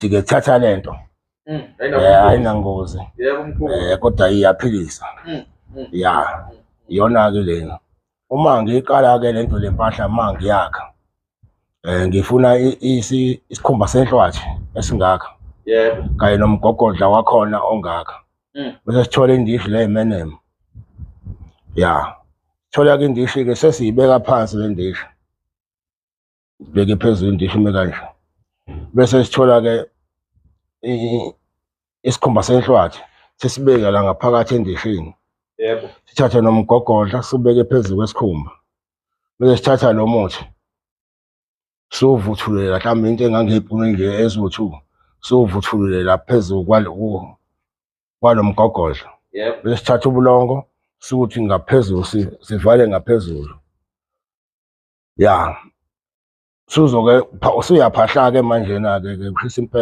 ndikethatha lento ayinangozi kodwa iyaphilisa ya iyona-ke lena. Uma ngiyiqala-ke lento lempahla uma ngiyakha ngifuna isikhumba senhlwathi esingaka kanye nomgogodla wakhona ongaka bese sithola indishi le emeneme ya thola-ke indishi-ke sesiyibeka phansi le ndishi beke phezulu indishi ime kanje bese sithola-ke isikhumba senhlwathi sesibeke la ngaphakathi endishini sithathe nomgogodla sibeke phezu kwesikhumba bese sithatha lo muthi siwuvuthulela mhlawumbe into engangeyipuni nje eziwu-2 siwuvuthulela la phezulu kwalo mgogodla bese sithatha ubulongo siwuthi ngaphezulu sivale ngaphezulu ya suzoke usuyaphahla-ke manjena-ke kushisa impepho.